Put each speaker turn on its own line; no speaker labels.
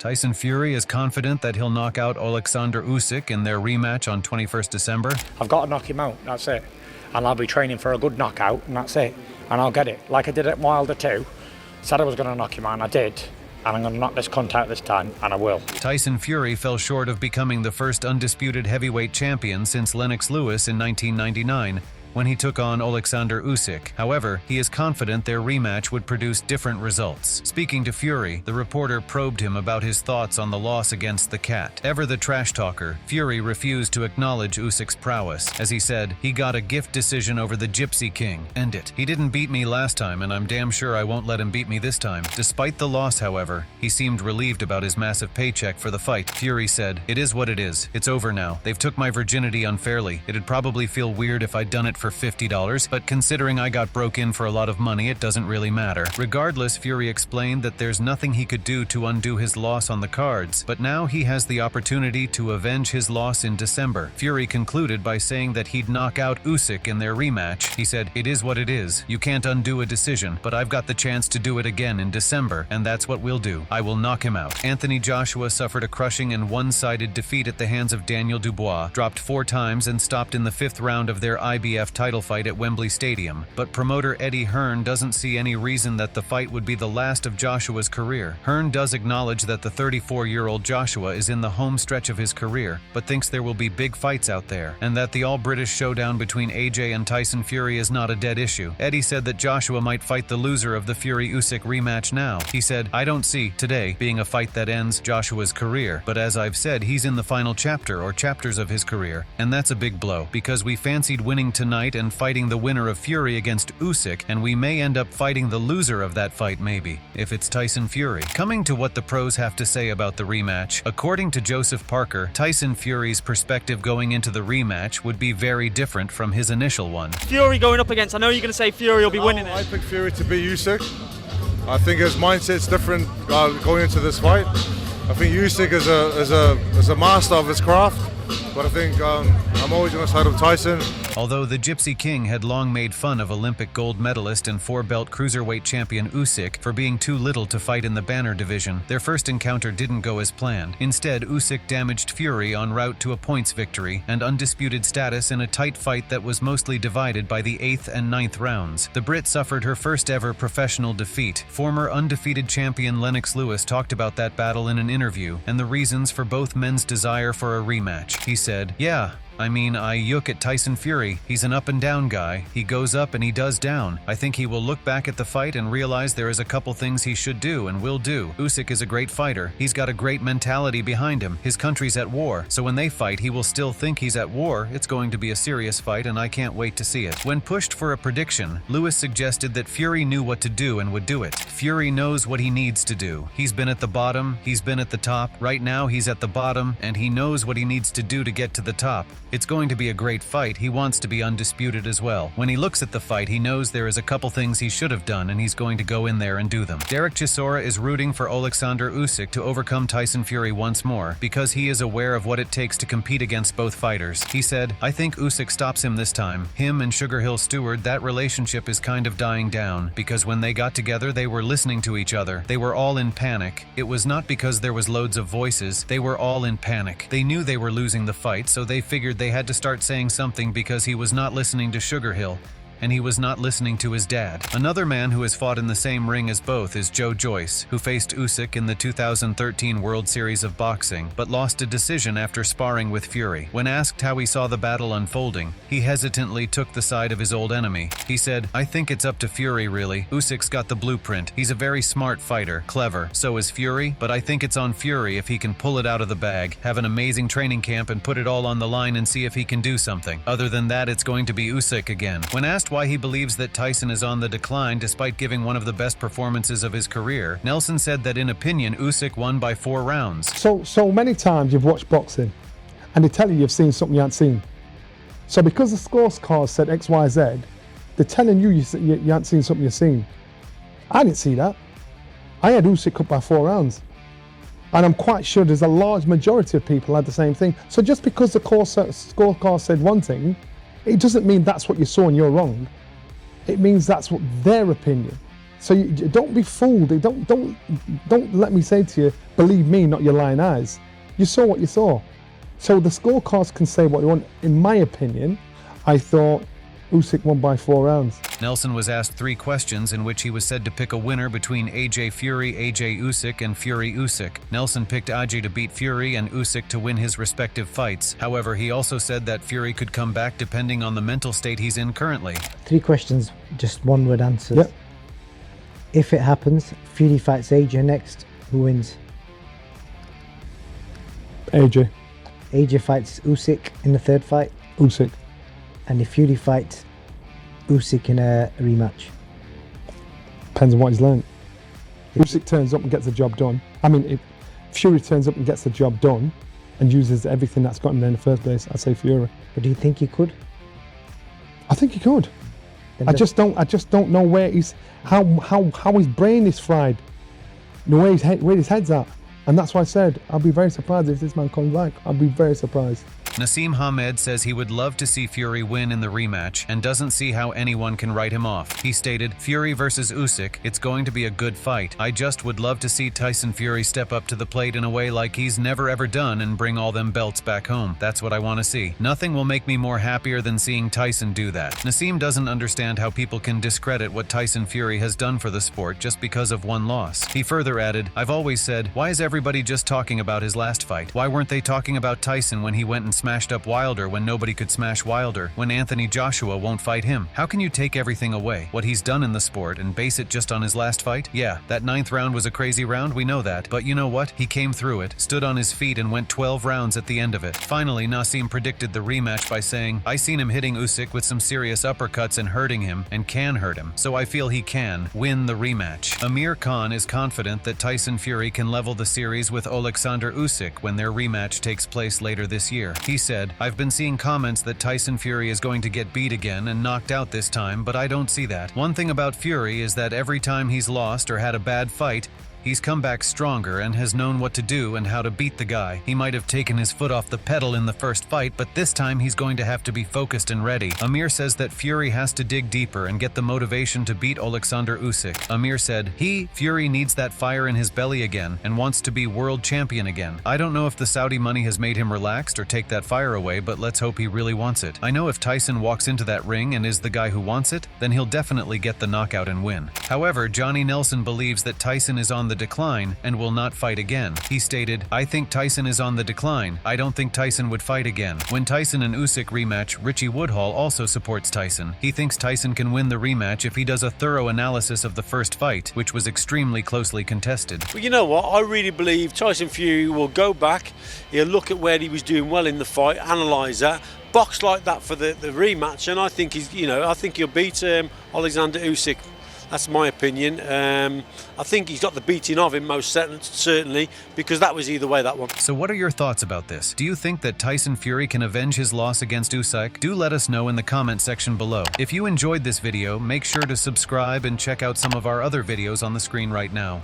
Tyson Fury is confident that he'll knock out Oleksandr Usyk in their rematch on 21st December.
I've got to knock him out, that's it. And I'll be training for a good knockout, and that's it. And I'll get it, like I did at Wilder 2. Said I was going to knock him out, and I did. And I'm going to knock this cunt out this time, and I will.
Tyson Fury fell short of becoming the first undisputed heavyweight champion since Lennox Lewis in 1999, when he took on Oleksandr Usyk. However, he is confident their rematch would produce different results. Speaking to Fury, the reporter probed him about his thoughts on the loss against the Cat. Ever the trash talker, Fury refused to acknowledge Usyk's prowess. As he said, he got a gift decision over the Gypsy King. End it. He didn't beat me last time, and I'm damn sure I won't let him beat me this time. Despite the loss, however, he seemed relieved about his massive paycheck for the fight. Fury said, "It is what it is. It's over now. They've took my virginity unfairly. It'd probably feel weird if I'd done it for $50, but considering I got broke in for a lot of money, it doesn't really matter." Regardless, Fury explained that there's nothing he could do to undo his loss on the cards, but now he has the opportunity to avenge his loss in December. Fury concluded by saying that he'd knock out Usyk in their rematch. He said, "It is what it is. You can't undo a decision, but I've got the chance to do it again in December, and that's what we'll do. I will knock him out." Anthony Joshua suffered a crushing and one-sided defeat at the hands of Daniel Dubois, dropped 4 times and stopped in the 5th round of their IBF title fight at Wembley Stadium, but promoter Eddie Hearn doesn't see any reason that the fight would be the last of Joshua's career. Hearn does acknowledge that the 34-year-old Joshua is in the home stretch of his career, but thinks there will be big fights out there, and that the all-British showdown between AJ and Tyson Fury is not a dead issue. Eddie said that Joshua might fight the loser of the Fury-Usyk rematch now. He said, "I don't see today being a fight that ends Joshua's career, but as I've said, he's in the final chapter or chapters of his career, and that's a big blow, because we fancied winning tonight and fighting the winner of Fury against Usyk, and we may end up fighting the loser of that fight maybe, if it's Tyson Fury." Coming to what the pros have to say about the rematch, according to Joseph Parker, Tyson Fury's perspective going into the rematch would be very different from his initial one.
Fury going up against, I know you're going to say Fury will be winning it.
I picked Fury to beat Usyk. I think his mindset's different going into this fight. I think Usyk is a master of his craft, but I think I'm always on the side of Tyson.
Although the Gypsy King had long made fun of Olympic gold medalist and 4-belt cruiserweight champion Usyk for being too little to fight in the banner division, their first encounter didn't go as planned. Instead, Usyk damaged Fury en route to a points victory and undisputed status in a tight fight that was mostly divided by the 8th and 9th rounds. The Brit suffered her first ever professional defeat. Former undefeated champion Lennox Lewis talked about that battle in an interview and the reasons for both men's desire for a rematch. He said, "Yeah, I mean, I look at Tyson Fury. He's an up-and-down guy. He goes up and he does down. I think he will look back at the fight and realize there is a couple things he should do and will do. Usyk is a great fighter. He's got a great mentality behind him. His country's at war, so when they fight, he will still think he's at war. It's going to be a serious fight, and I can't wait to see it." When pushed for a prediction, Lewis suggested that Fury knew what to do and would do it. Fury knows what he needs to do. He's been at the bottom, he's been at the top. Right now, he's at the bottom, and he knows what he needs to do to get to the top. It's going to be a great fight. He wants to be undisputed as well. When he looks at the fight, he knows there is a couple things he should have done, and he's going to go in there and do them. Derek Chisora is rooting for Oleksandr Usyk to overcome Tyson Fury once more because he is aware of what it takes to compete against both fighters. He said, "I think Usyk stops him this time. Him and Sugar Hill Stewart, that relationship is kind of dying down because when they got together, they were listening to each other. They were all in panic. It was not because there was loads of voices. They were all in panic. They knew they were losing the fight, so they figured they had to start saying something because he was not listening to Sugar Hill, and he was not listening to his dad." Another man who has fought in the same ring as both is Joe Joyce, who faced Usyk in the 2013 World Series of Boxing, but lost a decision after sparring with Fury. When asked how he saw the battle unfolding, he hesitantly took the side of his old enemy. He said, "I think it's up to Fury, really. Usyk's got the blueprint. He's a very smart fighter, clever. So is Fury, but I think it's on Fury if he can pull it out of the bag, have an amazing training camp and put it all on the line and see if he can do something. Other than that, it's going to be Usyk again." When asked why he believes that Tyson is on the decline despite giving one of the best performances of his career, Nelson said that in opinion, Usyk won by 4 rounds.
So many times you've watched boxing and they tell you you've seen something you haven't seen. So because the scorecard said X, Y, Z, they're telling you you haven't seen something you've seen. I didn't see that. I had Usyk up by 4 rounds. And I'm quite sure there's a large majority of people had the same thing. So just because the scorecard said one thing, it doesn't mean that's what you saw and you're wrong. It means that's what their opinion. So don't be fooled. Don't let me say to you, believe me, not your lying eyes. You saw what you saw. So the scorecards can say what they want. In my opinion, I thought Usyk won by 4 rounds.
Nelson was asked 3 questions in which he was said to pick a winner between AJ Fury, AJ Usyk, and Fury Usyk. Nelson picked AJ to beat Fury and Usyk to win his respective fights. However, he also said that Fury could come back depending on the mental state he's in currently.
3 questions, just 1-word answers.
Yep.
If it happens, Fury fights AJ next, who wins?
AJ.
AJ fights Usyk in the 3rd fight.
Usyk.
And if Fury fights Usyk in a rematch?
Depends on what he's learned. If Usyk turns up and gets the job done. I mean, if Fury turns up and gets the job done and uses everything that's got him there in the first place, I'd say Fury.
But do you think he could?
I think he could. I just don't know where he's how his brain is fried. The way his head's at. And that's why I said I'll be very surprised if this man comes back. I'll be very surprised.
Naseem Hamed says he would love to see Fury win in the rematch and doesn't see how anyone can write him off. He stated, "Fury versus Usyk, it's going to be a good fight. I just would love to see Tyson Fury step up to the plate in a way like he's never ever done and bring all them belts back home. That's what I want to see. Nothing will make me more happier than seeing Tyson do that." Naseem doesn't understand how people can discredit what Tyson Fury has done for the sport just because of 1 loss. He further added, "I've always said, why is everybody just talking about his last fight? Why weren't they talking about Tyson when he went and smashed up Wilder when nobody could smash Wilder, when Anthony Joshua won't fight him? How can you take everything away, what he's done in the sport, and base it just on his last fight? Yeah, that 9th round was a crazy round, we know that, but you know what? He came through it, stood on his feet and went 12 rounds at the end of it." Finally, Naseem predicted the rematch by saying, "I seen him hitting Usyk with some serious uppercuts and hurting him, and can hurt him, so I feel he can win the rematch." Amir Khan is confident that Tyson Fury can level the series with Oleksandr Usyk when their rematch takes place later this year. He said, "I've been seeing comments that Tyson Fury is going to get beat again and knocked out this time, but I don't see that. One thing about Fury is that every time he's lost or had a bad fight, he's come back stronger and has known what to do and how to beat the guy. He might have taken his foot off the pedal in the first fight, but this time he's going to have to be focused and ready." Amir says that Fury has to dig deeper and get the motivation to beat Oleksandr Usyk. Amir said, Fury needs that fire in his belly again and wants to be world champion again. I don't know if the Saudi money has made him relaxed or take that fire away, but let's hope he really wants it. I know if Tyson walks into that ring and is the guy who wants it, then he'll definitely get the knockout and win. However, Johnny Nelson believes that Tyson is on the decline and will not fight again. He stated, "I think Tyson is on the decline. I don't think Tyson would fight again." When Tyson and Usyk rematch, Richie Woodhall also supports Tyson. He thinks Tyson can win the rematch if he does a thorough analysis of the first fight, which was extremely closely contested.
Well, you know what? I really believe Tyson Fury will go back. He'll look at where he was doing well in the fight, analyse that, box like that for the rematch, and I think I think he'll beat Oleksandr Usyk. That's my opinion. I think he's got the beating of him most certainly, because that was either way, that one.
So what are your thoughts about this? Do you think that Tyson Fury can avenge his loss against Usyk? Do let us know in the comment section below. If you enjoyed this video, make sure to subscribe and check out some of our other videos on the screen right now.